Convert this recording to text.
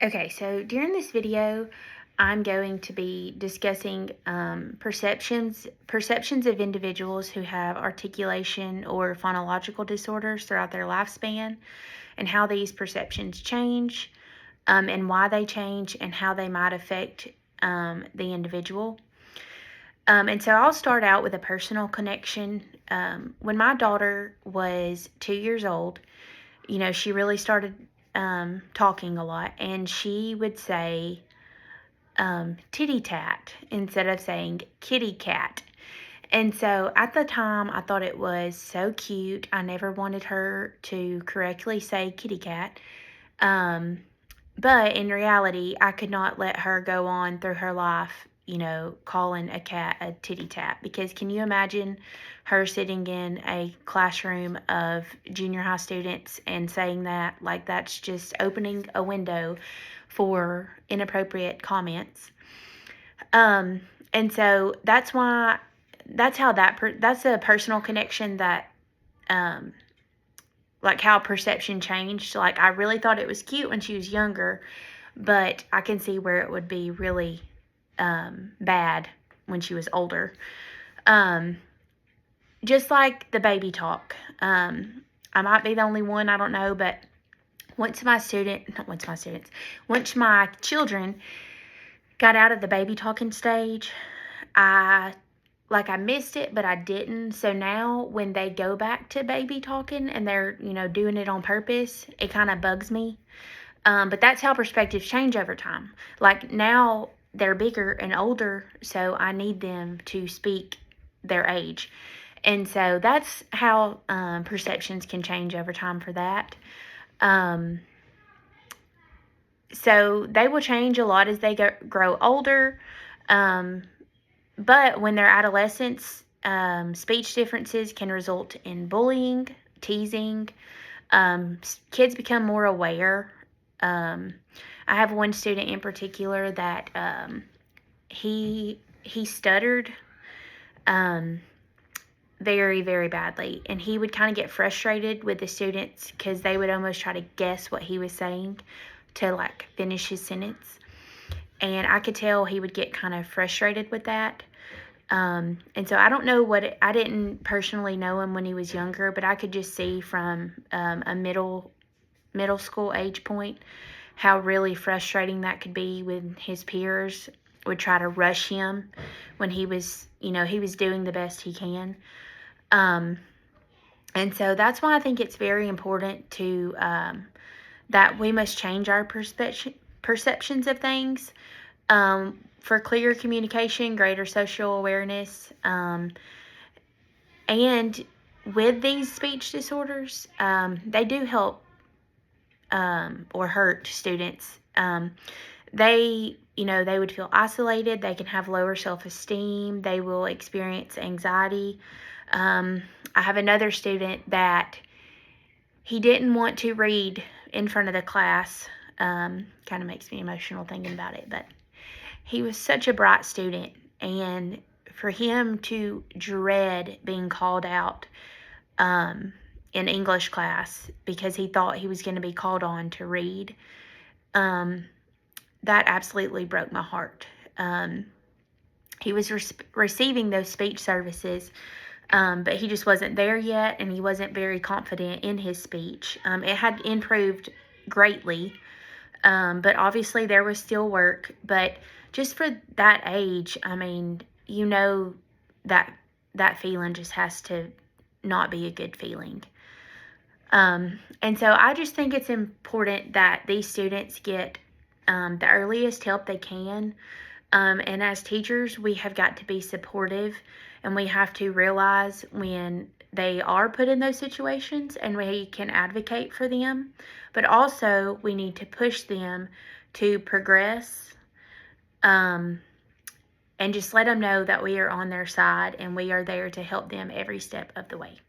Okay, so during this video, I'm going to be discussing perceptions of individuals who have articulation or phonological disorders throughout their lifespan, and how these perceptions change, and why they change, and how they might affect the individual. And so I'll start out with a personal connection. When my daughter was 2 years old, she really started talking a lot, and she would say titty tat instead of saying kitty cat. And so at the time, I thought it was so cute. I never wanted her to correctly say kitty cat. But in reality, I could not let her go on through her life, calling a cat a titty tat. Because can you imagine her sitting in a classroom of junior high students and saying that? Like, that's just opening a window for inappropriate comments. And so that's a personal connection that, like how perception changed. Like, I really thought it was cute when she was younger, but I can see where it would be really bad when she was older. Just like the baby talk. I might be the only one, I don't know, but once my children got out of the baby talking stage, I missed it, but I didn't. So now when they go back to baby talking and they're, doing it on purpose, it kind of bugs me. But that's how perspectives change over time. Like, now they're bigger and older, so I need them to speak their age. And so that's how perceptions can change over time for that. So they will change a lot as they grow older. But when they're adolescents, speech differences can result in bullying, teasing. Kids become more aware. I have one student in particular that he stuttered very, very badly. And he would kind of get frustrated with the students because they would almost try to guess what he was saying to finish his sentence. And I could tell he would get kind of frustrated with that. And so I don't know I didn't personally know him when he was younger, but I could just see from a middle school age point how really frustrating that could be when his peers would try to rush him when he was doing the best he can. And so that's why I think it's very important that we must change our perceptions of things, for clear communication, greater social awareness, and with these speech disorders, they do help or hurt students. They would feel isolated. They can have lower self-esteem. They will experience anxiety. I have another student that he didn't want to read in front of the class. Kind of makes me emotional thinking about it, but he was such a bright student, and for him to dread being called out in English class because he thought he was going to be called on to read, that absolutely broke my heart. He was receiving those speech services, but he just wasn't there yet, and he wasn't very confident in his speech. It had improved greatly, but obviously there was still work. But just for that age, that feeling just has to not be a good feeling. And so I just think it's important that these students get the earliest help they can. And as teachers, we have got to be supportive, and we have to realize when they are put in those situations, and we can advocate for them. But also, we need to push them to progress, and just let them know that we are on their side and we are there to help them every step of the way.